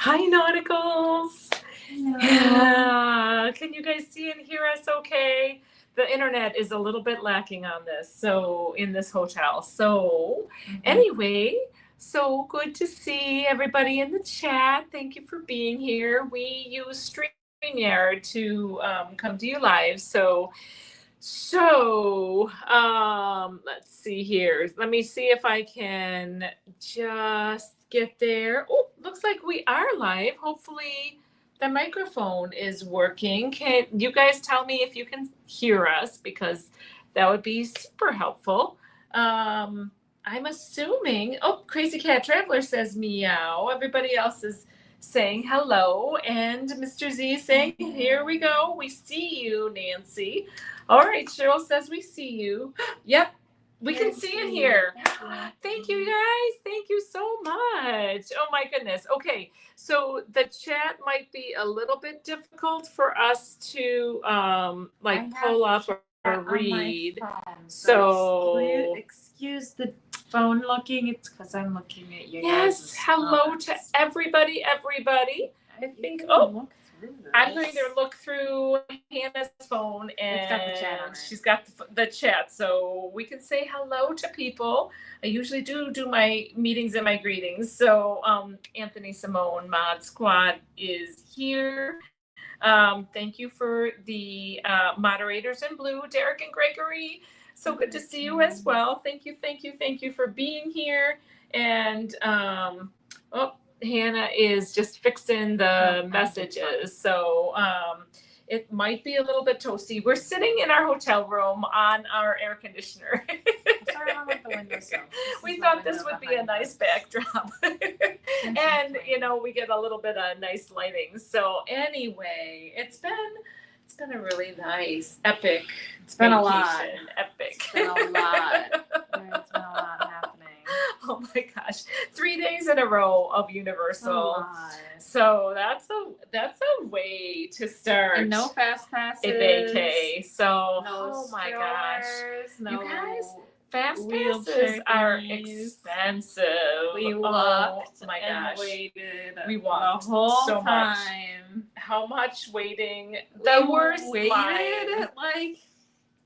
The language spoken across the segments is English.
Hi, Nauticals. Hello. Yeah. Can you guys see and hear us okay? The internet is a little bit lacking on this, so in this hotel. So, anyway, so good to see everybody in the chat. Thank you for being here. We use StreamYard to come to you live. Let's see here. Let me see if I can just get there. Oh, looks like we are live. Hopefully the microphone is working. Can you guys tell me if you can hear us, because that would be super helpful. I'm assuming, oh, Crazy Cat Traveler says meow. Everybody else is saying hello, and Mr. Z saying, here we go. We see you, Nancy. All right, Cheryl says we see you. Yep, we can see and hear. Thank you, guys. Thank you so much. Oh my goodness. Okay, so the chat might be a little bit difficult for us to pull up or read. So excuse the phone looking. It's because I'm looking at you. Yes, hello to everybody. I think. Oh. I'm going to look through Hannah's phone, and it's got the chat on it. She's got the chat, so we can say hello to people. I usually do my meetings and my greetings. So Anthony Simone Mod Squad is here. Thank you for the moderators in blue, Derek and Gregory. So good to see you as well. Thank you for being here. And Hannah is just fixing the messages. So it might be a little bit toasty. We're sitting in our hotel room on our air conditioner. Sorry, I don't like the windowsill. We thought this would be a nice backdrop. And we get a little bit of nice lighting. So anyway, it's been a really nice, epic It's been vacation. A lot. Epic. It's been a lot. There's been a lot happening. Oh my gosh, 3 days in a row of Universal. So that's a way to start. And no fast passes. A vacay. So no my strollers, gosh, no you guys, fast passes are expensive. We walked. Oh my gosh, waited. We walked the whole so time. How much waiting? The worst waited like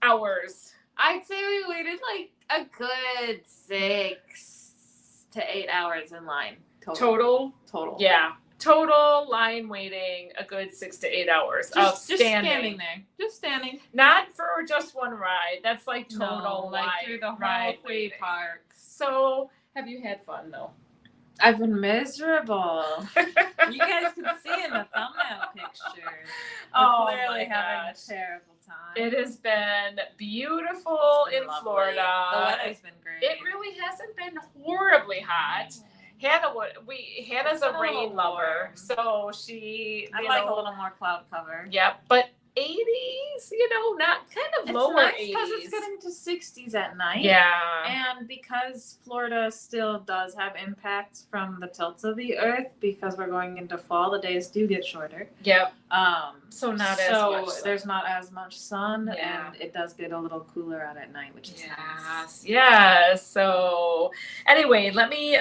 hours. I'd say we waited like a good 6 to 8 hours in line. Total. Yeah. Total line waiting a good 6 to 8 hours. Just standing there. Just standing. Not for just one ride. That's like total like through the whole 3 parks. So have you had fun though? I've been miserable. You guys can see in the thumbnail picture. We're clearly having a terrible time. It has been beautiful in lovely. Florida. The weather's been great. It really hasn't been horribly hot. Hannah's a rain lover, so I like a little more cloud cover. Yep, but 80s, not kind of lower nice 80s. Because it's getting to 60s at night. Yeah. And because Florida still does have impacts from the tilts of the earth, because we're going into fall, the days do get shorter. Yep. So not as much sun. There's not as much sun, Yeah. and it does get a little cooler out at night, which is nice. Yes. So anyway, let me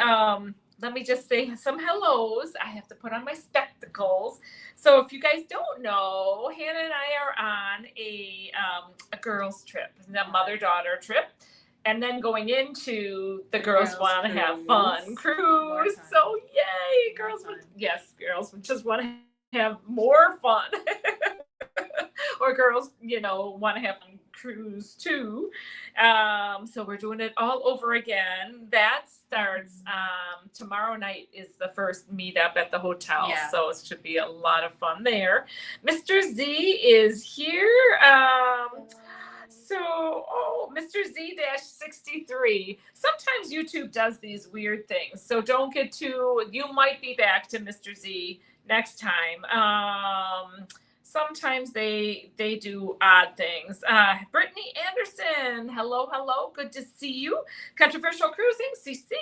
just say some hellos. I have to put on my spectacles. So if you guys don't know, Hannah and I are on a girls trip, a mother-daughter trip, and then going into the girls want to have fun cruise. So yay, girls would just want to have more fun. Or girls, want to have a cruise too. So we're doing it all over again. That starts tomorrow night is the first meetup at the hotel. Yeah. So it should be a lot of fun there. Mr. Z is here. Mr. Z-63. Sometimes YouTube does these weird things. So don't get too, you might be back to Mr. Z next time. Sometimes they do odd things. Brittany Anderson, hello, good to see you. Controversial Cruising, CC,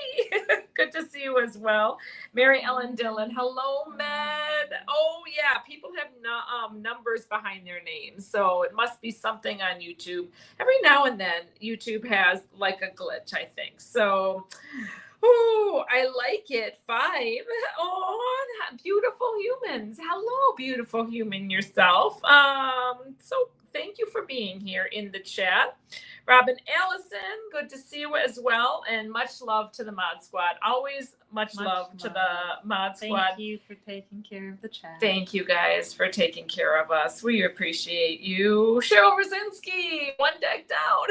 good to see you as well. Mary Ellen Dillon, hello, Med. Oh yeah, people have numbers behind their names, so it must be something on YouTube. Every now and then, YouTube has like a glitch, I think. So Oh, I like it. 5. Oh, beautiful humans. Hello, beautiful human yourself. So thank you for being here in the chat. Robin Allison, good to see you as well. And much love to the Mod Squad. Always much love to the Mod Squad. Thank you for taking care of the chat. Thank you guys for taking care of us. We appreciate you. Cheryl Rosinski, one decked out.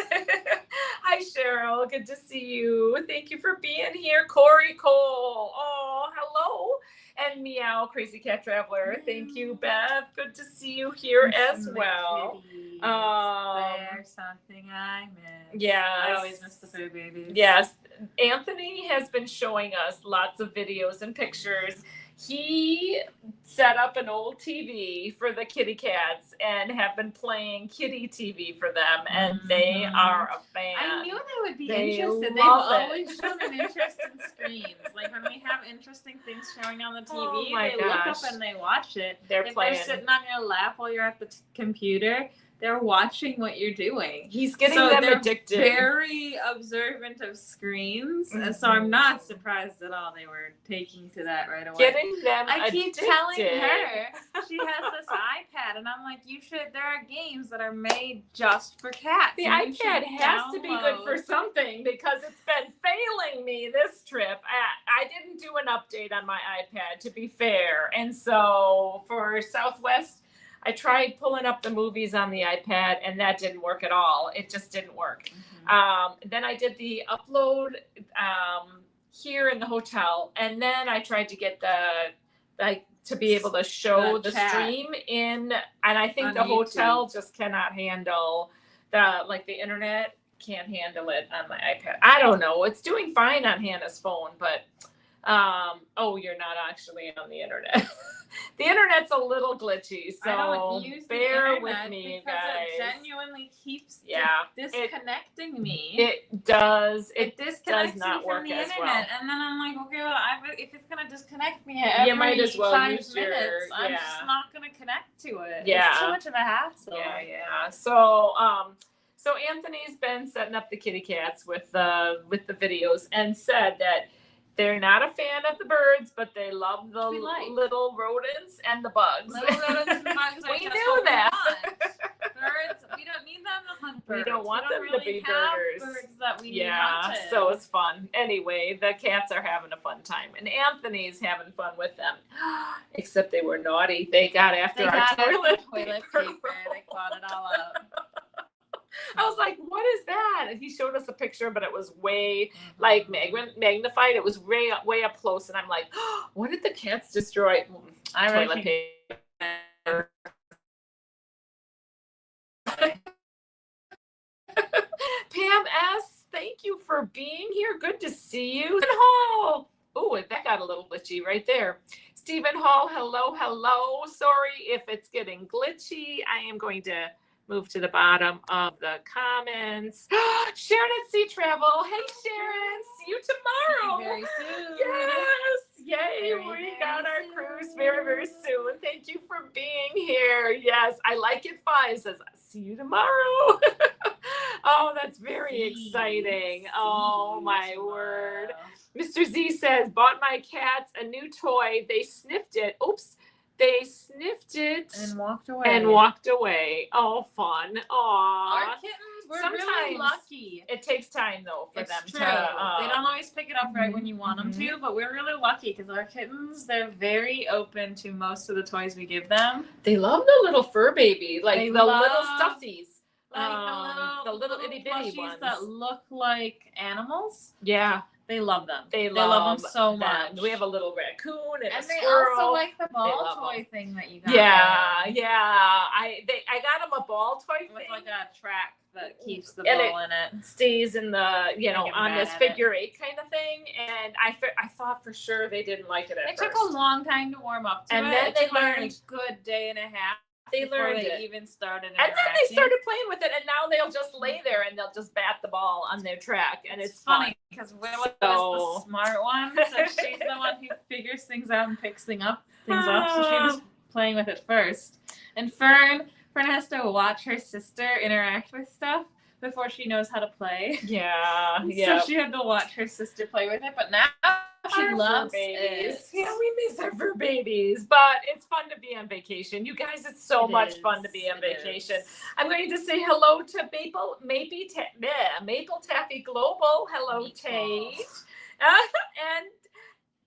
Hi, Cheryl. Good to see you. Thank you for being here. Corey Cole. Oh, hello. And Meow, Crazy Cat Traveler. Thank you, Beth. Good to see you here as well. There's something I miss. Yes. I always miss the fur babies. Yes. Anthony has been showing us lots of videos and pictures. He set up an old TV for the kitty cats and have been playing kitty TV for them, and they are a fan. I knew they would be They interested. They've love it. always shown an interest in screens. Like when we have interesting things showing on the TV, Oh my they look up gosh. and they watch it. They're If playing. they're sitting on your lap while you're at the computer, they're watching what you're doing. He's getting So them they're addicted. very observant of screens, and so I'm not surprised at all they were taking to that right away. Getting them I keep addicted. telling her she has this iPad, and I'm like, you should. There are games that are made just for cats. The and you iPad should has to be good for download- something because it's been failing me this trip. I didn't do an update on my iPad, to be fair. And so for Southwest, I tried pulling up the movies on the iPad, and that didn't work at all. It just didn't work. Then I did the upload here in the hotel, and then I tried to get to be able to show the chat. stream in, and I think On the hotel YouTube. just cannot handle the internet can't handle it on my iPad. I don't know. It's doing fine on Hannah's phone, but oh, you're not actually on the internet. The internet's a little glitchy, so I don't use bear the with internet me, because guys. it genuinely keeps disconnecting me. It does. It disconnects does not me work from the as internet, well. and then I'm like, okay, well, if it's gonna disconnect me every You might as well 5 use your- minutes, I'm yeah. just not gonna connect to it. Yeah. It's too much of a hassle. Yeah. So Anthony's been setting up the kitty cats with the videos and said that they're not a fan of the birds, but they love the We like. little rodents and the bugs. Little rodents and bugs are We just knew what that. We want. Birds, we don't need them to hunt We birds. don't want them to really be have birders. birds that we need Yeah, hunted. so it's fun. Anyway, the cats are having a fun time, and Anthony's having fun with them. Except they were naughty. They got after They our got toilet toilet paper. They clawed it all up. I was like, "What is that?" And he showed us a picture, but it was way like magnified. It was way up close, and I'm like, oh, "What did the cats destroy?" Toilet paper. Pam S., thank you for being here. Good to see you. Stephen Hall. Oh, that got a little glitchy right there. Stephen Hall, hello. Sorry if it's getting glitchy. I am going to move to the bottom of the comments. Sharon at Sea Travel. Hey, Sharon. See you tomorrow. Very soon. Yes. Yay. Very, We very got our soon. cruise very soon. Thank you for being here. Yes. I like it 5 says, see you tomorrow. Oh, that's very exciting. Oh, my word. Mr. Z says, bought my cats a new toy. They sniffed it. Oops. They sniffed it And walked away. Oh, fun. Aw. Our kittens were really Sometimes lucky. It takes time, though, for It's them true. to. They don't always pick it up right when you want them to, but we're really lucky because our kittens, they're very open to most of the toys we give them. They love the little fur baby, like They the little love, stuffies. Like the little itty bitty plushies ones. that look like animals. Yeah. They love them. They love them so them. much. We have a little raccoon and a they squirrel. also like the ball love toy thing that you got. Yeah. I got them a ball toy With thing. like a track that keeps the And ball in it. Stays in the on bad this at figure 8 kind of thing, and I thought for sure they didn't like it at It first. took a long time to warm up to And it. then It they took like learned- a good day and a half. They before learned they it. even started And then they interacting. started playing with it, and now they'll just lay there and they'll just bat the ball on their track, and it's funny because Willow is the smart one, so she's the one who figures things out and picks things up. So she was playing with it first. And Fern has to watch her sister interact with stuff. before she knows how to play. Yeah. So she had to watch her sister play with it, but now she Our loves fur babies. it. Yeah, we miss our fur babies, but it's fun to be on vacation. You guys, it's so much fun to be on vacation. I'm going to say hello to Maple Taffy Global. Hello, Tate. And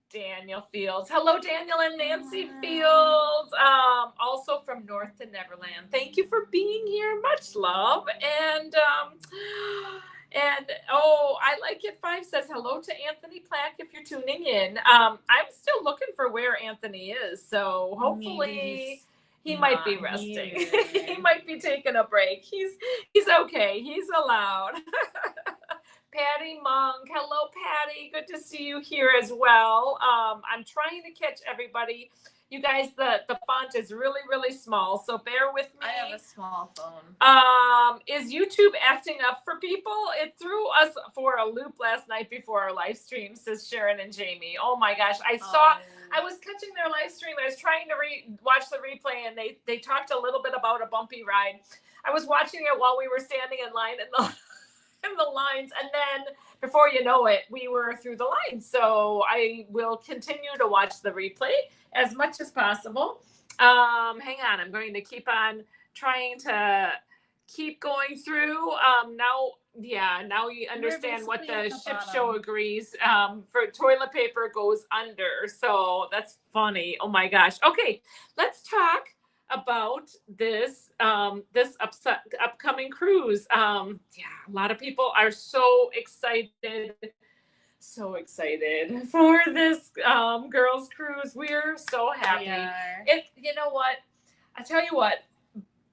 Daniel Fields. Hello, Daniel and Nancy Fields. Also from North to Neverland. Thank you for being here. Much love. And I Like It 5 says hello to Anthony Plack if you're tuning in. I'm still looking for where Anthony is, so hopefully he might be resting. He might be taking a break. He's okay. He's allowed. Patty Monk. Hello, Patty. Good to see you here as well. I'm trying to catch everybody. You guys, the font is really, really small, so bear with me. I have a small phone. Is YouTube acting up for people? It threw us for a loop last night before our live stream, says Sharon and Jamie. Oh my gosh. I was catching their live stream. I was trying to watch the replay, and they talked a little bit about a bumpy ride. I was watching it while we were standing in line in the lines, and then before you know it, we were through the lines. So I will continue to watch the replay as much as possible. Hang on, I'm going to keep on trying to keep going through. Now you understand what the ship show agrees. For toilet paper goes under. So that's funny. Oh my gosh. Okay, let's talk about this upcoming cruise. A lot of people are so excited for this girls cruise. We're so happy. You know what? I tell you what,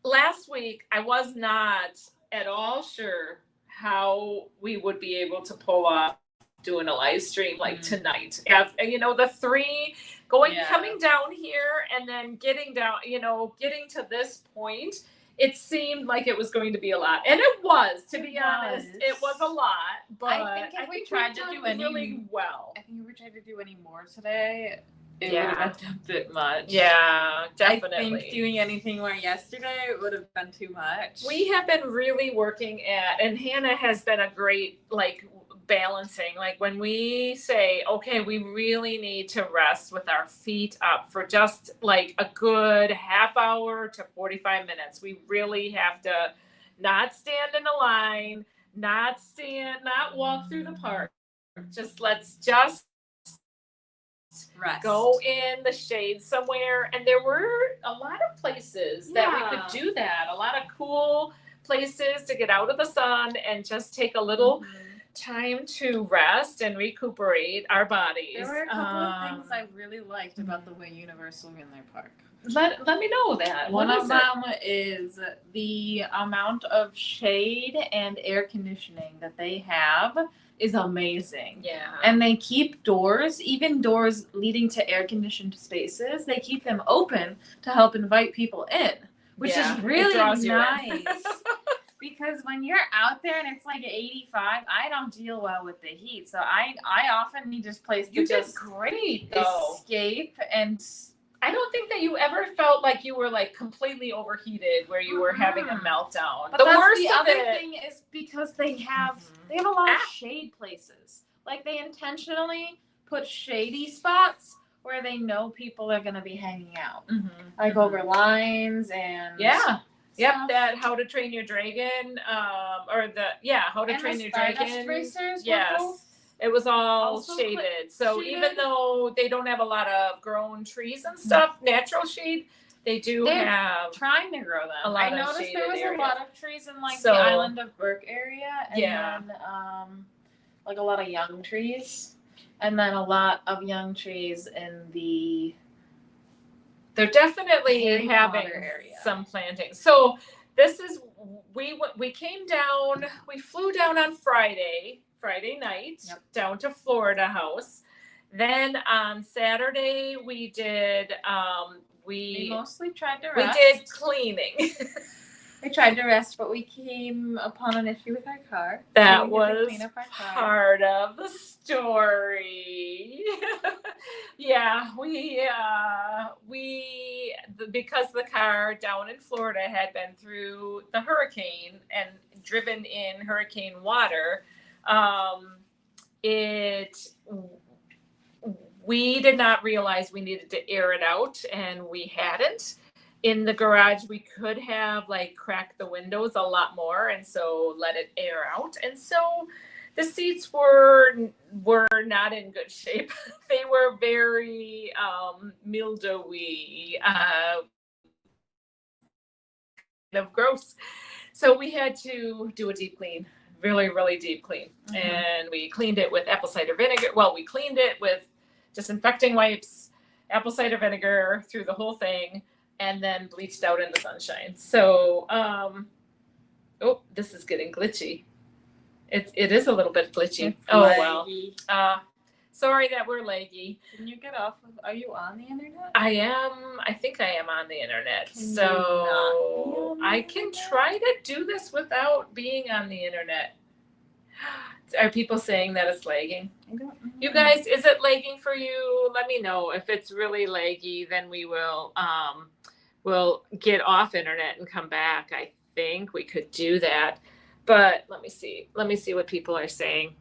last week I was not at all sure how we would be able to pull off doing a live stream like tonight. The three coming down here and then getting to this point, it seemed like it was going to be a lot. And it was, to be honest, it was a lot. But I think if we tried to do any more today, it would have been a bit much. Yeah, definitely. I think doing anything more yesterday would have been too much. We have been really working and Hannah has been a great, balancing, when we say, okay, we really need to rest with our feet up for just a good half hour to 45 minutes. We really have to not stand in a line, not walk through the park. Let's rest. Go in the shade somewhere. And there were a lot of places that we could do that. A lot of cool places to get out of the sun and just take a little time to rest and recuperate our bodies. There were a couple of things I really liked about the way Universal ran their park. Let me know that. One of them is the amount of shade and air conditioning that they have is amazing. Yeah. And they keep doors, even doors leading to air conditioned spaces, they keep them open to help invite people in, which is really nice. Because when you're out there and it's 85, I don't deal well with the heat. So I often need this place to just great though. Escape. And I don't think that you ever felt like you were completely overheated where you were having a meltdown. But the other thing is because they have a lot of shade places. They intentionally put shady spots where they know people are going to be hanging out. Over lines and Yep, that How to Train Your Dragon, How to Train Your Dragon. Racers it was all shaded. So even though they don't have a lot of grown trees and stuff, natural shade, They're have trying to grow them. I noticed there was a lot of trees in the Island of Burke area, and then a lot of young trees, and then a lot of young trees in the. They're definitely having some planting. So this is we came down. We flew down on Friday night down to Florida House. Then on Saturday we did. We mostly tried to rest. We did cleaning. We tried to rest, but we came upon an issue with our car. That was part of the story. because the car down in Florida had been through the hurricane and driven in hurricane water, we did not realize we needed to air it out, and we hadn't. In the garage, we could have like cracked the windows a lot more, and so let it air out. And so the seats were not in good shape. They were very mildewy, kind of gross. So we had to do a deep clean, really, really deep clean. And we cleaned it with apple cider vinegar. Well, we cleaned it with disinfecting wipes, apple cider vinegar through the whole thing, and then bleached out in the sunshine. So, oh, this is getting glitchy. It is a little bit glitchy. It's laggy. Well. Sorry that we're laggy. Can you get off of, are you on the internet? I think I am on the internet. So I can try to do this without being on the internet. Are people saying that it's lagging? I don't know. You guys, is it lagging for you? Let me know. If it's really laggy, then we will we'll get off internet and come back. I think we could do that. But let me see. Let me see what people are saying.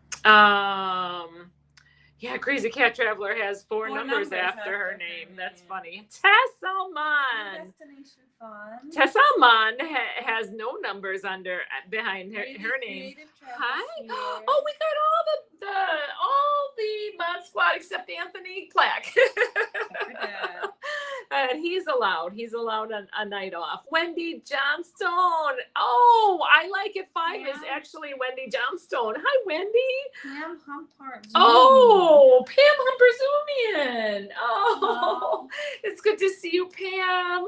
Yeah, Crazy Cat Traveler has four numbers after her name. That's funny. Tesselman. Destination Fun. Tesselman has no numbers behind her name. Hi. Oh, we got all the Mod Squad except Anthony Clack. And he's allowed a night off. Wendy Johnstone. Oh, I like it. 5 is actually Wendy Johnstone. Hi, Wendy. Pam Humpart. Oh, Pam Humperzumian. Oh, it's good to see you, Pam.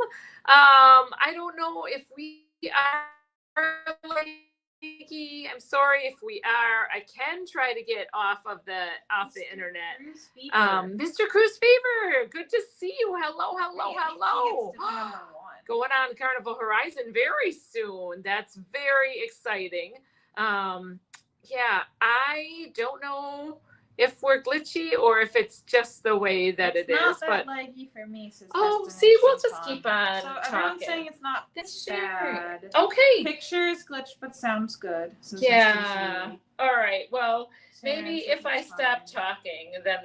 I don't know if we are laggy. I'm sorry if we are. I can try to get off the internet. Mr. Cruise Fever, good to see you. Hello. Going on Carnival Horizon very soon. That's very exciting. Yeah, I don't know if we're glitchy or if it's just the way that it is. It's but not that laggy for me. See, we'll just keep on so talking. everyone's saying it's not bad. Okay. Pictures glitched, but sounds good. Yeah. All right. Well, maybe if I stop talking, then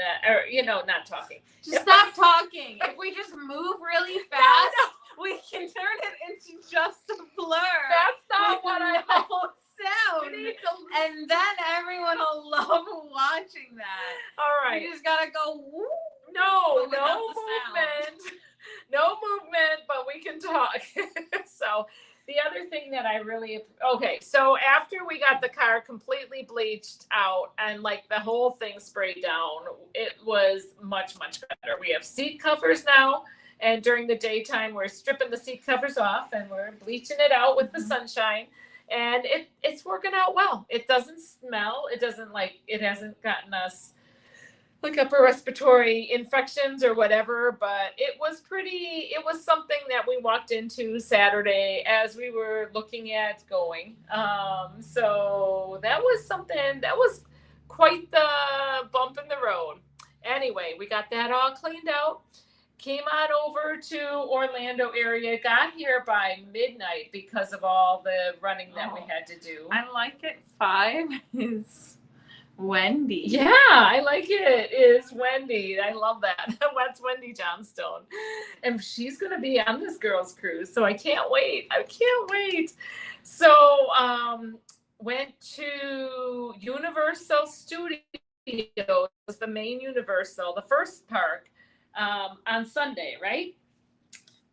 not talking. Just stop talking. If we just move really fast, we can turn it into just a blur. That's not what I sound. And then everyone will love watching that. All right. You just gotta go. Woo, no movement. No movement, but we can talk. So the other thing that so after we got the car completely bleached out and like the whole thing sprayed down, it was much, much better. We have seat covers now, and during the daytime we're stripping the seat covers off and we're bleaching it out with the sunshine. And it's working out well. It doesn't smell. It hasn't gotten us like upper respiratory infections or whatever, but it was something that we walked into Saturday as we were looking at going. So that was quite the bump in the road. Anyway, we got that all cleaned out. Came on over to Orlando area, got here by midnight because of all the running that we had to do. I like it. 5 is Wendy. Yeah, I like it. Is Wendy. I love that. That's Wendy Johnstone. And she's going to be on this girls' cruise. So I can't wait. So went to Universal Studios, the main Universal, the first park. On Sunday, right?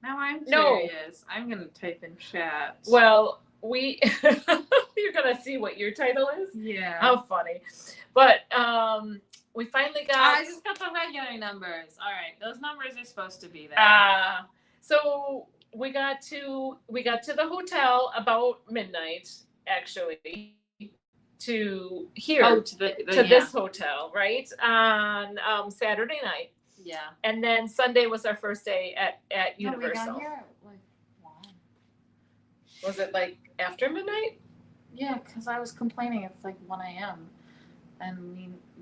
Now I'm curious. I'm going to type in chat. Well, you're going to see what your title is? Yeah. How funny. But we finally got... I just got the regular numbers. All right. Those numbers are supposed to be there. So we got to the hotel about midnight, actually, to here. To this hotel, right? On Saturday night. Yeah. And then Sunday was our first day at Universal. We got here at like 1. Was it like after midnight? Yeah, because I was complaining it's like 1 a.m. and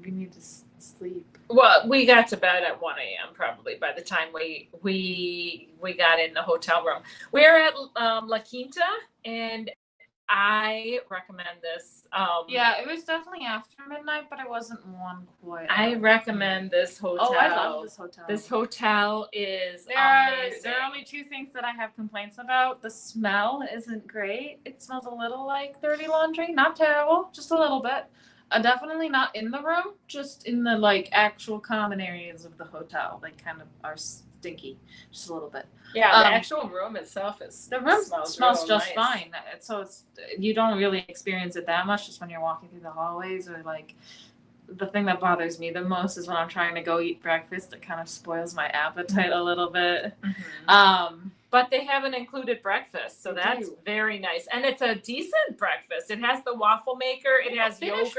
we need to sleep. Well, we got to bed at 1 a.m. probably by the time we got in the hotel room. We're at La Quinta, and I recommend this. Yeah, it was definitely after midnight, but it wasn't 1 quite. I recommend this hotel. Oh, I love this hotel. This hotel is There amazing. are only 2 things that I have complaints about. The smell isn't great. It smells a little like dirty laundry. Not terrible, just a little bit. Definitely not in the room, just in the like actual common areas of the hotel. They kind of are stinky, just a little bit. Yeah, the actual room itself is the room smells just nice. fine. So you don't really experience it that much just when you're walking through the hallways or like. The thing that bothers me the most is when I'm trying to go eat breakfast. It kind of spoils my appetite a little bit. Mm-hmm. But they have an included breakfast, so that's very nice. And it's a decent breakfast. It has the waffle maker. It has yogurt.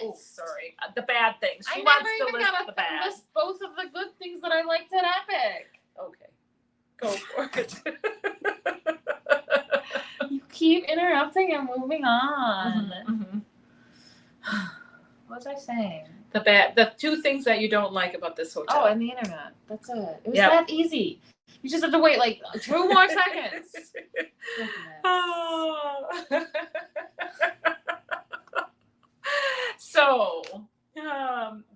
Oh, sorry. The bad things. She wants to list the bad. List both of the good things that I liked at Epic. Okay. Go for it. You keep interrupting and moving on. Mm-hmm. What was I saying? The 2 things that you don't like about this hotel. Oh, and the internet. That's it. It was that easy. You just have to wait like 2 more seconds. Oh. So,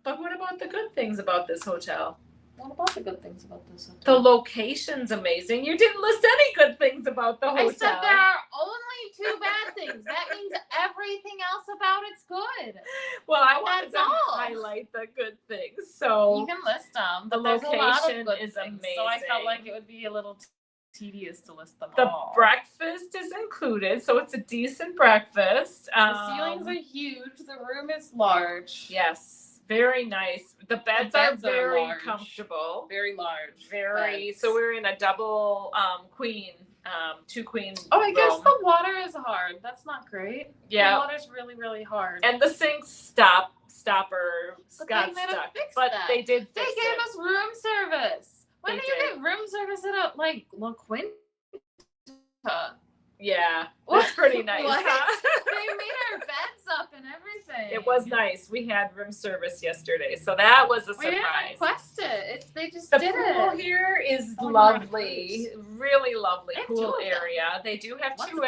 but what about the good things about this hotel? What about the good things about this hotel? The location's amazing. You didn't list any good things about the hotel. I said there are only 2 bad things. That means everything else about it's good. Well, I wanted to highlight the good things. So you can list them. The location is amazing. So I felt like it would be a little tedious to list them all. The breakfast is included, so it's a decent breakfast. The ceilings are huge. The room is large. Yes. Very nice. The beds are very comfortable. Very large. Very. Beds. So we're in a double queen, 2 queen. Oh, I guess the water is hard. That's not great. Yeah. The water's really, really hard. And the sink stopper got stuck. But they did fix it. They gave us room service. When do you get room service at La Quinta? Yeah, it's pretty nice. Huh? They made our beds up and everything. It was nice. We had room service yesterday, so that was a surprise. We didn't request it. They just did it. The pool here is lovely, really lovely pool area. They do have 2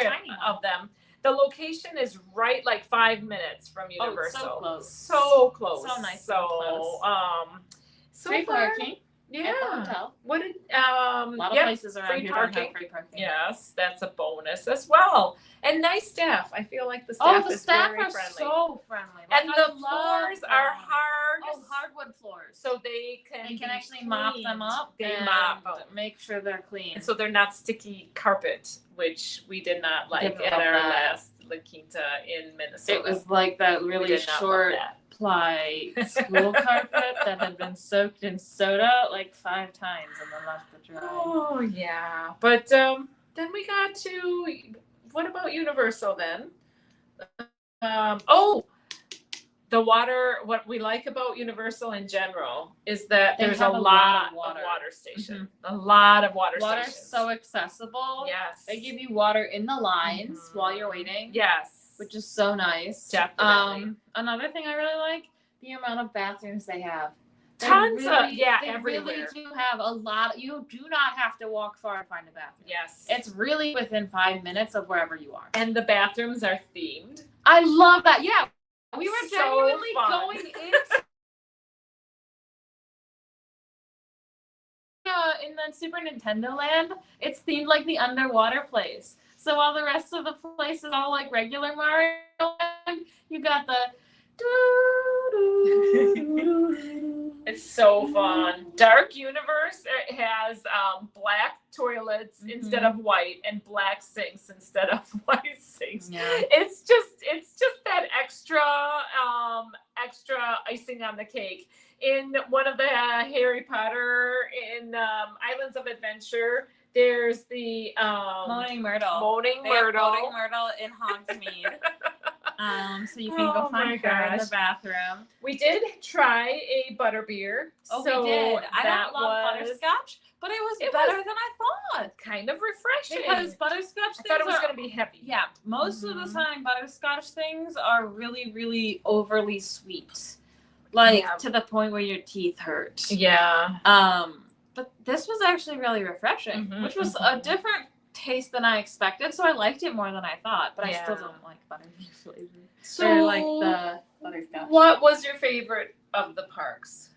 of them. The location is right like 5 minutes from Universal. So close. So close. So nice. So so free parking. Yeah. At the hotel. What did a lot of places around here don't have free parking. Yes, that's a bonus as well. And nice staff. I feel like the staff is very friendly. So friendly. Like, and the floors are hard. Oh, hardwood floors. So they can actually mop them up. They mop them. Make sure they're clean. And so they're not sticky carpet, which we did not like at our last La Quinta in Minnesota. It was like that really short ply school carpet that had been soaked in soda like 5 times and then left to dry. Oh yeah, but then we got to, what about Universal then? The water. What we like about Universal in general is that there's a lot of water stations. Mm-hmm. A lot of water stations. Water's so accessible. Yes, they give you water in the lines while you're waiting. Yes. Which is so nice. Definitely. Another thing I really like, the amount of bathrooms they have. Tons of, they everywhere. Really do have a lot. You do not have to walk far to find a bathroom. Yes. It's really within 5 minutes of wherever you are. And the bathrooms are themed. I love that. Yeah. We were genuinely going into in the Super Nintendo Land, it's themed like the underwater place. So while the rest of the place is all like regular Mario Land, you got the It's so fun. Dark Universe has black toilets instead of white and black sinks instead of white sinks. Yeah. It's just that extra icing on the cake. In one of the Harry Potter in Islands of Adventure, there's the Moaning Myrtle. Moaning Myrtle in Hogsmeade. So you can go find her in the bathroom. We did try a butterbeer. Oh, we did. I don't love butterscotch, but it was better than I thought. Kind of refreshing. Because butterscotch things I thought it was going to be heavy. Yeah, most of the time butterscotch things are really, really overly sweet. Like to the point where your teeth hurt. Yeah. But this was actually really refreshing, which was a different taste than I expected, so I liked it more than I thought, but I still don't like buttermilk flavor. So I like the butterscotch. What was your favorite of the parks?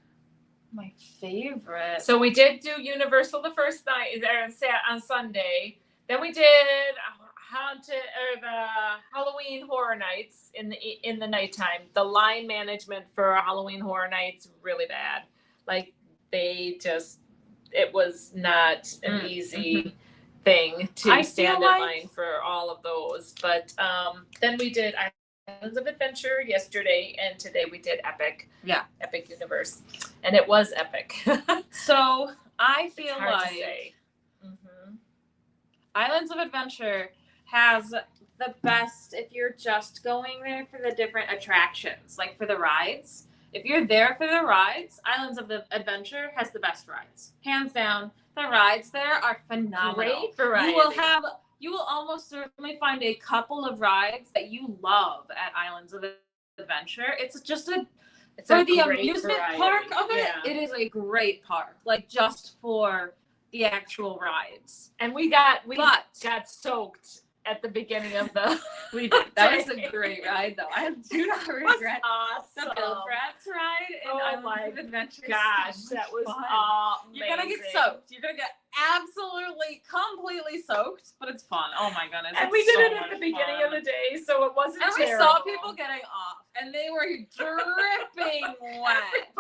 My favorite. So we did do Universal the first night there on Sunday. Then we did the Halloween Horror Nights in the nighttime. The line management for Halloween Horror Nights really bad. Like it was not an easy thing to stand in line for all of those. But then we did Islands of Adventure yesterday, and today we did Epic. Yeah. Epic Universe. And it was epic. So I feel like Islands of Adventure has the best if you're just going there for the different attractions, like for the rides. If you're there for the rides, Islands of the Adventure has the best rides. Hands down, the rides there are phenomenal. Great variety. You will almost certainly find a couple of rides that you love at Islands of Adventure. It's just for the amusement park of it, it is a great park. Like just for the actual rides. And we got soaked at the beginning of the that was a great ride though. I do not regret the Bill Bratz ride in Islands of Adventure. Gosh, that was amazing. You're gonna get soaked. You're gonna get absolutely completely soaked, but it's fun. Oh my goodness. And we did it at the beginning of the day, so it wasn't terrible. And we saw people getting off and they were dripping wet.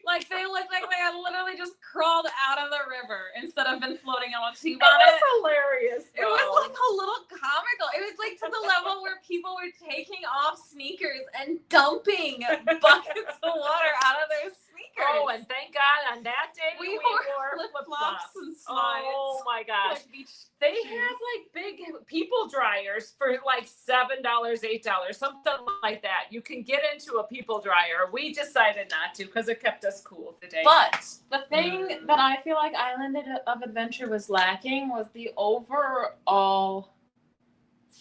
Like they looked like they had literally just crawled out of the river instead of been floating on a tube on it. It was hilarious. Though. It was like a little comical. It was like to the level where people were taking off sneakers and dumping buckets of water out of their sneakers. Oh, and thank God on that day we wore flip-flops and slides. Oh my gosh. They have like big people dryers for like $7, $8, something like that. You can get into a people dryer. We decided not to because it kept us cool today. But the thing that I feel like Island of Adventure was lacking was the overall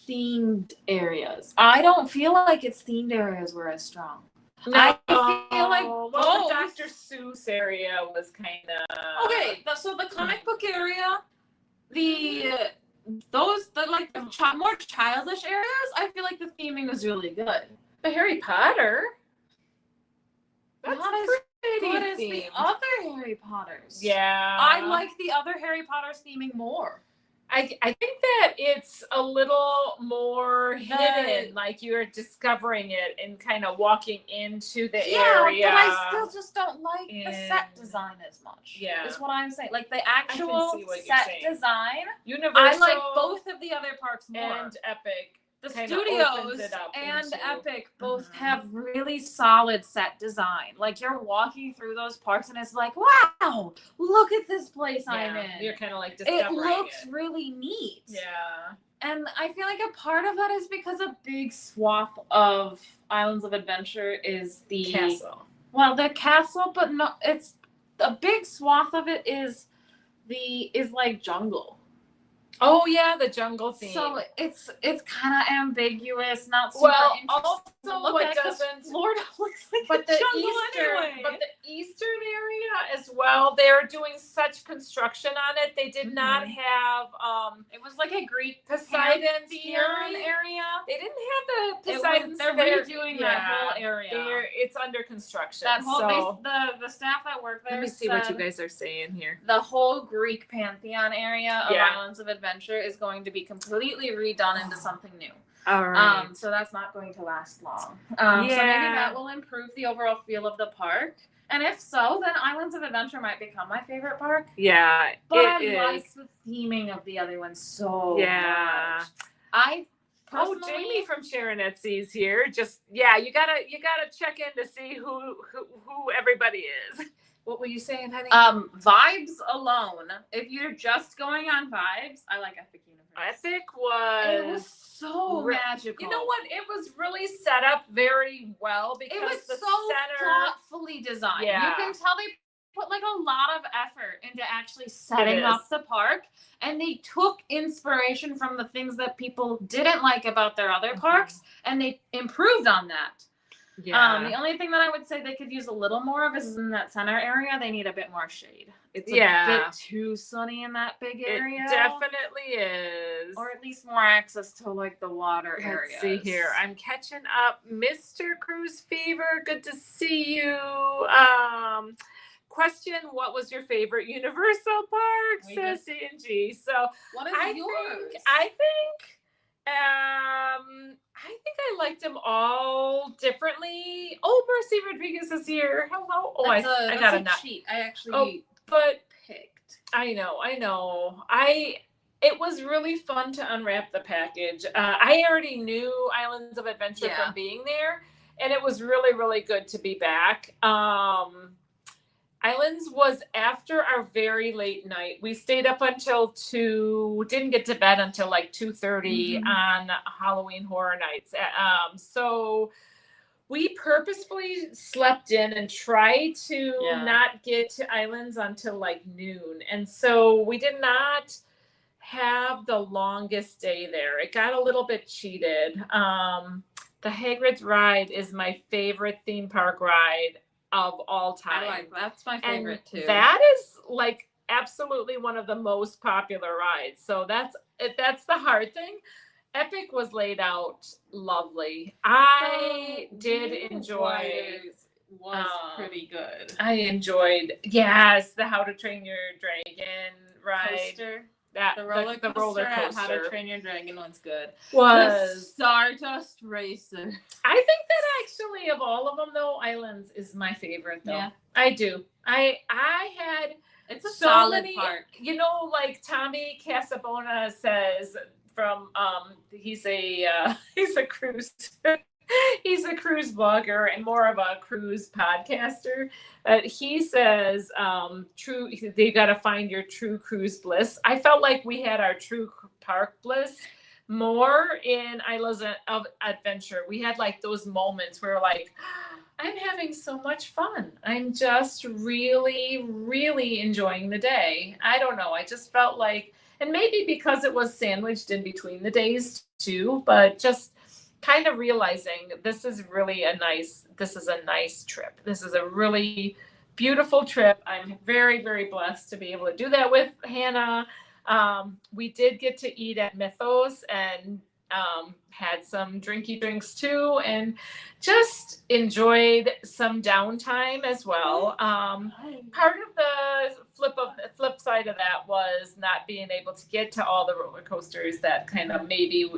themed areas. I don't feel like its themed areas were as strong. No, I feel like the Dr. Seuss area was kind of okay. So the comic book area, the more childish areas, I feel like the theming was really good. The Harry Potter, that's not as good as the other Harry Potters. Yeah, I like the other Harry Potter's theming more. I think that it's a little more hidden, like you're discovering it and kind of walking into the area. Yeah, but I still just don't like the set design as much. Yeah, is what I'm saying. Like the actual set design. Universal, I like both of the other parks more. And Epic. The studios and Epic both have really solid set design. Like you're walking through those parks and it's like, wow, look at this place I'm in. You're kind of like discovering it. Looks really neat. Yeah. And I feel like a part of that is because a big swath of Islands of Adventure is the castle. Well, the castle, but no, it's a big swath of it is like jungle. Oh yeah, the jungle theme. So it's kind of ambiguous, not super interesting. Also, what doesn't Florida looks like the eastern area as well. They're doing such construction on it. They did not have. It was like a Greek Poseidon's area. They didn't have the Poseidon's. They're redoing that whole area. It's under construction. That whole the staff that work there. Let me see what you guys are saying here. The whole Greek pantheon area of Islands of Adventure is going to be completely redone into something new. All right. So that's not going to last long. So maybe that will improve the overall feel of the park. And if so, then Islands of Adventure might become my favorite park. Yeah, but I like the theming of the other ones so much. Jamie from Sharon Etsy's here. Just you gotta check in to see who everybody is. What were you saying, honey? Vibes alone. If you're just going on vibes, I like Epic Universe. Epic was so magical. You know what? It was really set up very well because it was the so center thoughtfully designed. Yeah. You can tell they put like a lot of effort into actually setting up the park, and they took inspiration from the things that people didn't like about their other parks, and they improved on that. Yeah. The only thing that I would say they could use a little more of is in that center area. They need a bit more shade. It's a bit too sunny in that big area. It definitely is. Or at least more access to like the water area. Let's see here. I'm catching up. Mr. Cruise Fever, good to see you. Question, what was your favorite Universal park? Says D&G. So what is yours? I think I liked them all differently. Oh, Mercy Rodriguez is here. Hello. Oh, I got a cheat. I actually picked. I know. It was really fun to unwrap the package. I already knew Islands of Adventure from being there, and it was really, really good to be back. Islands was after our very late night. We stayed up until 2, didn't get to bed until like 2:30 on Halloween Horror Nights. So we purposefully slept in and tried to not get to Islands until like noon. And so we did not have the longest day there. It got a little bit cheated. The Hagrid's ride is my favorite theme park ride of all time. That's my favorite too. That is like absolutely one of the most popular rides. So that's the hard thing. Epic was laid out lovely. I did enjoy. Was pretty good. I enjoyed the How to Train Your Dragon ride. Coaster. The roller coaster. How to Train Your Dragon one's good. Was the Stardust Racer. I think that actually of all of them though, Islands is my favorite though. Yeah. I do. I had it's a solid park. You know, like Tommy Casabona says from he's a cruise he's a cruise blogger and more of a cruise podcaster. He says, they got to find your true cruise bliss. I felt like we had our true park bliss more in Islands of Adventure. We had like those moments where like, I'm having so much fun. I'm just really, really enjoying the day. I don't know. I just felt like, and maybe because it was sandwiched in between the days too, but just kind of realizing this is a nice trip. This is a really beautiful trip. I'm very, very blessed to be able to do that with Hannah. We did get to eat at Mythos and had some drinky drinks too, and just enjoyed some downtime as well. Part of the flip side of that was not being able to get to all the roller coasters that kind of maybe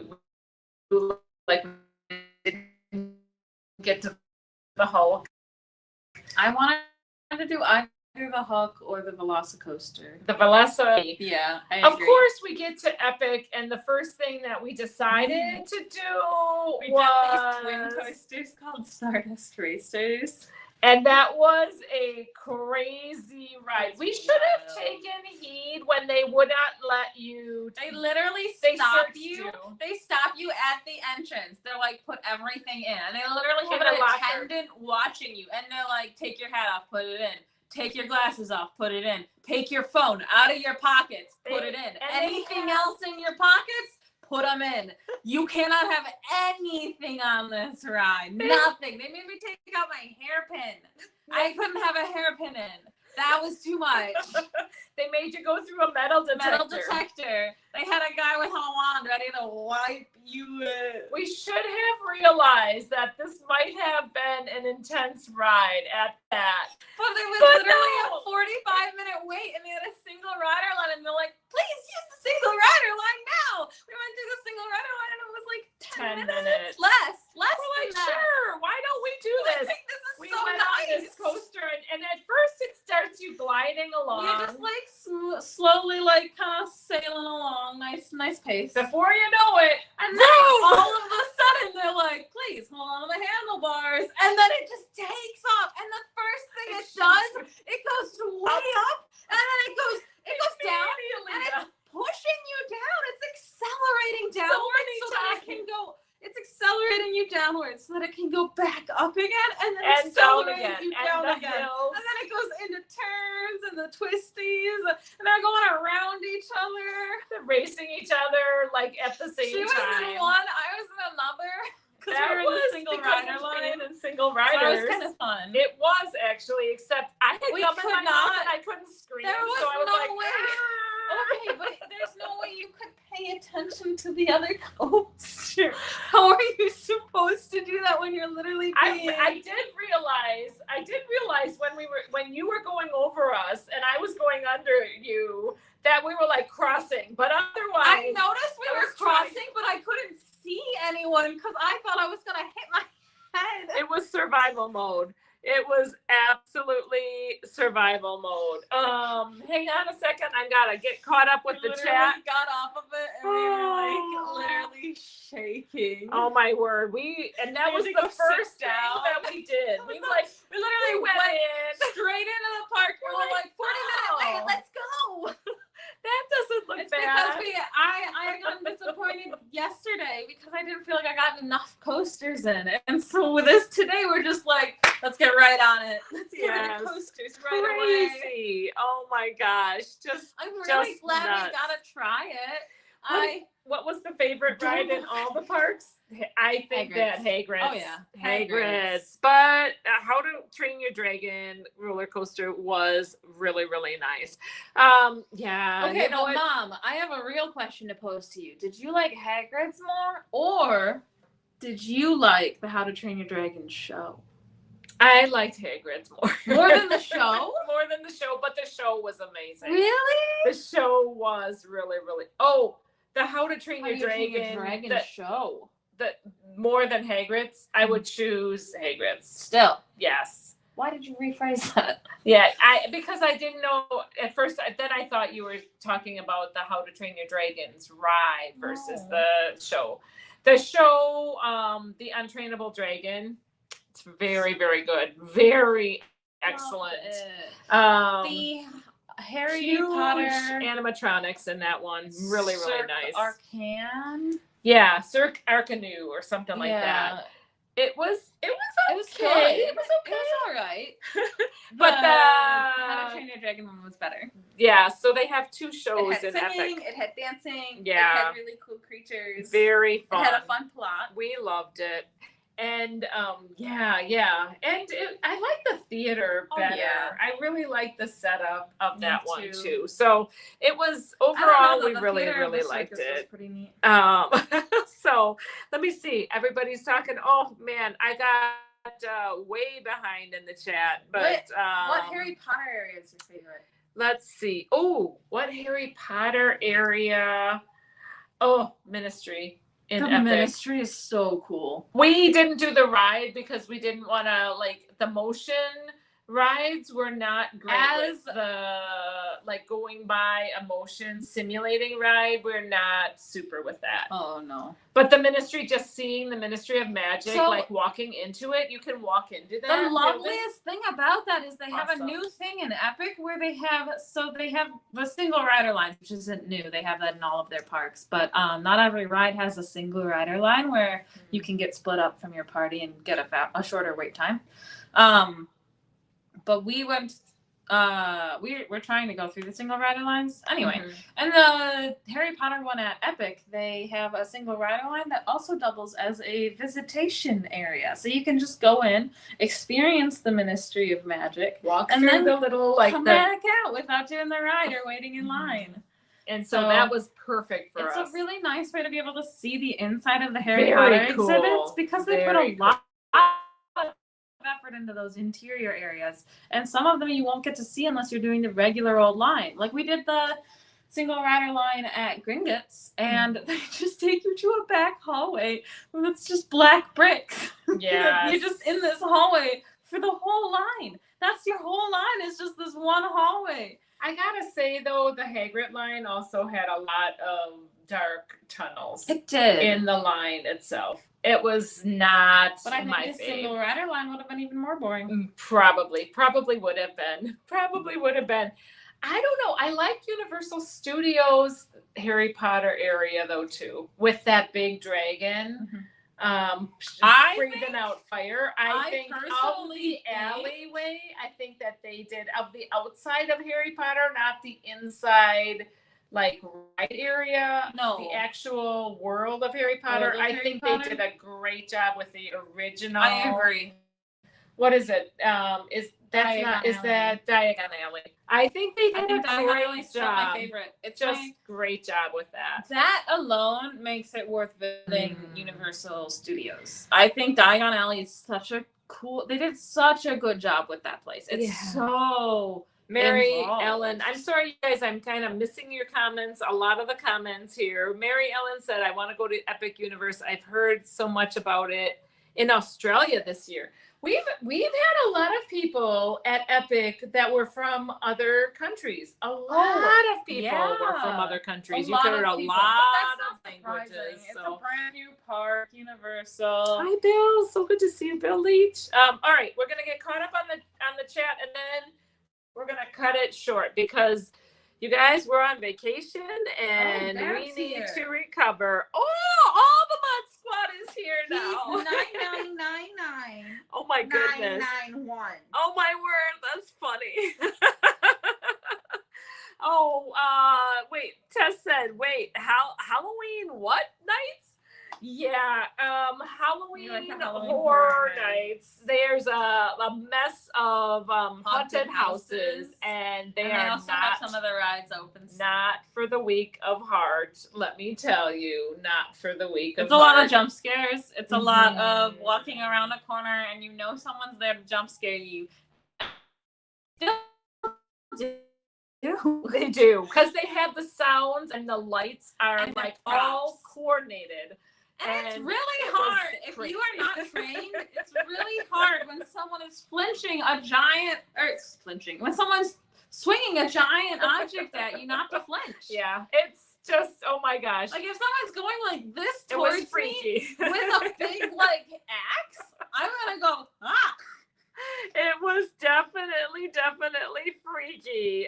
like get to the Hulk. I wanted to do either the Hulk or the Velocicoaster. The Veloci. Yeah, I agree. Of course, we get to Epic, and the first thing that we decided to do was these twin coasters called Stardust Racers. And that was a crazy ride. We should have taken heed when they would not let you. They literally stop you. They stop you at the entrance. They're like, put everything in. And they literally have an attendant watching you. And they're like, take your hat off, put it in. Take your glasses off, put it in. Take your phone out of your pockets, put it in. Anything else in your pockets? Put them in. You cannot have anything on this ride. Nothing. They made me take out my hairpin. I couldn't have a hairpin in. That was too much. They made you go through a metal detector. They had a guy with a wand ready to wipe you in. We should have realized that this might have been an intense ride at that. But it was literally a 45-minute wait, and they had a single rider line, and they're like, please use the single rider line now. We went through the single rider line, and it was like 10 minutes. Less We're like, sure, why don't we do this? This is we so went nice. on this coaster, and at first it starts you gliding along. You're just like slowly, like kind of sailing along, nice pace. Before you know it, and then all of a sudden they're like, please hold on to the handlebars, and then it just takes off. And the first thing it does, it goes way up, and then it goes down, and it's pushing you down. It's accelerating downwards so that it can go. It's accelerating you downwards so that it can go back up again, and then accelerating you down again. And then it goes into turns and the twisties, use it. And they're going around each other. They're racing each other like at the same She was time. in one, I was in another. Because That we were in was the single because rider of line. being in single So riders. it was kind of fun. It was actually, except I had We gum in could my mouth not- and I couldn't scream. There was so I was no like, way. "Ah." Okay, but there's no way you could pay attention to the other coaster. How are you supposed to do that when you're literally being... I did realize when you were going over us and I was going under you that we were like crossing, but otherwise I noticed we I were was trying- crossing, but I couldn't see anyone because I thought I was gonna hit my head. it was survival mode. It was absolutely survival mode. Hang on a second. I gotta get caught up with We the literally chat. got off of it and we were like literally shaking. Oh my word. And that We was had to the go sit first thing down. that we did. We we literally went in. straight into the park. We're We're like 40 minute wait, "Oh, let's go. that doesn't look It's bad. because I got disappointed yesterday because I didn't feel like I got enough coasters in. And so with this today, we're just like, let's get right on it. Let's get rid Yes. of coasters right away. Crazy. Oh my gosh. I'm really Just glad nuts. we got to try it. What was the favorite ride in all the parks? I think that Hagrid's. Oh, yeah. Hagrid's. But How to Train Your Dragon roller coaster was really, really nice. Yeah. Okay, you know but what? Mom, I have a real question to pose to you. Did you like Hagrid's more, or did you like the How to Train Your Dragon show? I liked Hagrid's more. More than the show? More than the show, but the show was amazing. Really? The show was really, really. Oh, the How to Train Your Dragon, show. More than Hagrid's, I would choose Hagrid's. Still. Yes. Why did you rephrase that? Yeah, because I didn't know at first. Then I thought you were talking about the How to Train Your Dragons ride versus the show. The show, The Untrainable Dragon, it's very, very good. Very excellent. The Harry huge Potter animatronics in that one. Really, really Cirque nice. Arcane. Yeah, Cirque Arcanu or something like that. It was okay. It was okay. It was all right. But the How to Train Your Dragon one was better. Yeah, so they have two shows It had in singing, Epic. it had dancing, Yeah. it had really cool creatures. Very fun. It had a fun plot. We loved it. And yeah. And I like the theater better. Yeah. I really like the setup of Me that one too. too. So it was I don't know, overall though, we the really, theater of really the liked circus was it. pretty neat. So let me see. Everybody's talking. Oh man, I got way behind in the chat. But What Harry Potter area is your favorite? let's see. Oh, what Harry Potter area? Oh, Ministry in The Epic. Ministry is so cool. We didn't do the ride because we didn't want to the motion rides were not great. As the going by a motion simulating ride, we're not super with that. Oh no. But the Ministry, just seeing the Ministry of Magic, So- walking into it, you can walk into that. The loveliest thing about that is they have Awesome. a new thing in Epic where they have the single rider line, which isn't new. They have that in all of their parks, but not every ride has a single rider line where you can get split up from your party and get a shorter wait time. But we went. We're trying to go through the single rider lines anyway. Mhm. And the Harry Potter one at Epic, they have a single rider line that also doubles as a visitation area. So you can just go in, experience the Ministry of Magic, Walk and through then the little come back out without doing the ride or waiting in line. and so So that was perfect for It's us. a really nice way to be able to see the inside of the Harry Very Potter cool. exhibits because they put Very a lot of effort into those interior areas. And some of them you won't get to see unless you're doing the regular old line. Like we did the single rider line at Gringotts, and they just take you to a back hallway that's just black bricks. Yes. You're just in this hallway for the whole line. That's your whole line. It's just this one hallway. I gotta say though, the Hagrid line also had a lot of dark tunnels It did. in the line itself. It was not But I think my the single rider line would have been even more boring. Probably would have been. Probably would have been. I don't know. I like Universal Studios Harry Potter area though too, with that big dragon. breathing out fire. I think of the alleyway, I think that they did of the outside of Harry Potter, not the inside, like ride area. No, the actual world of Harry Potter. I think they did a great job with the original. I agree. What is it? Is that Diagon Alley? I think they did a great job. My favorite. It's just great job with that. That alone makes it worth visiting Universal Studios. I think Diagon Alley is such a cool. They did such a good job with that place. It's so. Mary Ellen, I'm sorry, you guys, I'm kind of missing your comments. A lot of the comments here. Mary Ellen said, I want to go to Epic Universe. I've heard so much about it in Australia this year. We've had a lot of people at Epic that were from other countries. A lot of people were from other countries. You heard a lot of languages. It's a brand new park, Universal. Hi, Bill. So good to see you, Bill Leach. All right, we're gonna get caught up on the chat, and then we're gonna cut it short because you guys, we're on vacation and we need to recover. Oh, all the Mod Squad is here now. 9999. Oh my goodness. 991. Oh my word, that's funny. Wait, Tess said, Halloween what nights? Yeah, Halloween horror nights. There's a mess of haunted houses, and they also have some of the rides open. Not for the weak of heart, let me tell you. Not for the weak of heart. It's a lot of jump scares. It's a lot of walking around a corner, and you know someone's there to jump scare you. They do, because they have the sounds and the lights are like all coordinated. And it's really hard if you are not trained. It's really hard when someone is when someone's swinging a giant object at you, not to flinch. Yeah, it's just, oh my gosh. Like if someone's going like this towards me with a big like axe, I'm gonna go ah. It was definitely freaky.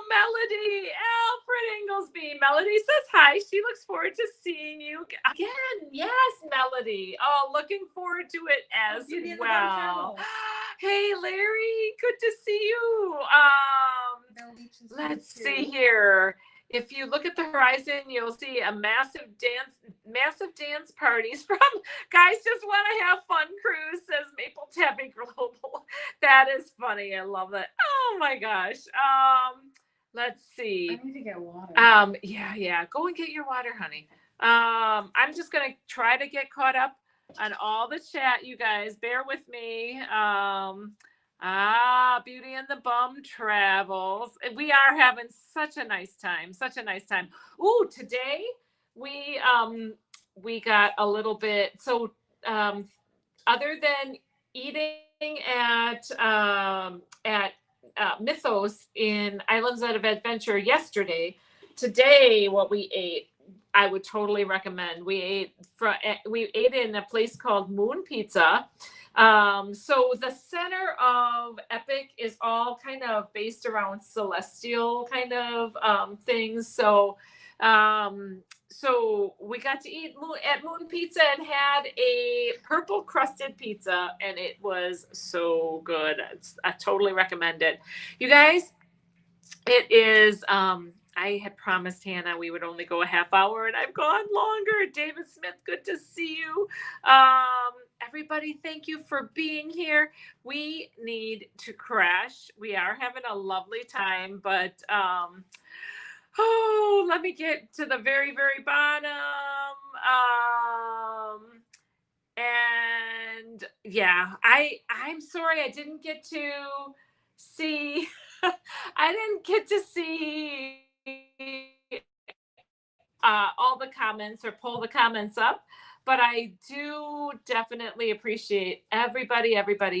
Melody, Alfred Inglesby. Melody says hi. She looks forward to seeing you again. Yes, Melody. Oh, looking forward to it as well. Hey, Larry, good to see you. Let's see here. If you look at the horizon, you'll see a massive dance parties from Guys Just Want to Have Fun cruise, says Maple Tapping Global. That is funny. I love that. Oh my gosh. Let's see. I need to get water. Yeah. Go and get your water, honey. I'm just gonna try to get caught up on all the chat, you guys. Bear with me. Beauty and the Bum travels. We are having such a nice time. Ooh, today we got a little bit. So other than eating at Mythos in Islands of Adventure yesterday, today what we ate, I would totally recommend. We ate in a place called Moon Pizza. So the center of Epic is all kind of based around celestial kind of things. So we got to eat at Moon Pizza and had a purple crusted pizza, and it was so good. I totally recommend it. You guys, it is, I had promised Hannah we would only go a half hour, and I've gone longer. David Smith, good to see you. Everybody, thank you for being here. We need to crash. We are having a lovely time, but let me get to the very, very bottom. And yeah, I'm sorry I didn't get to see all the comments or pull the comments up, but I do definitely appreciate everybody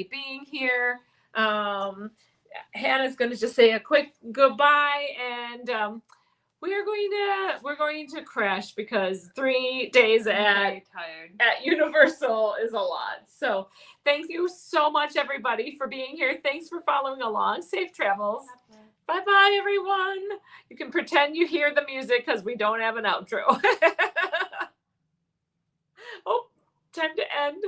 being here. Hannah's going to just say a quick goodbye, and we're going to crash because 3 days at Universal is a lot. So thank you so much, everybody, for being here. Thanks for following along. Safe travels. Bye-bye, everyone. You can pretend you hear the music because we don't have an outro. Time to end.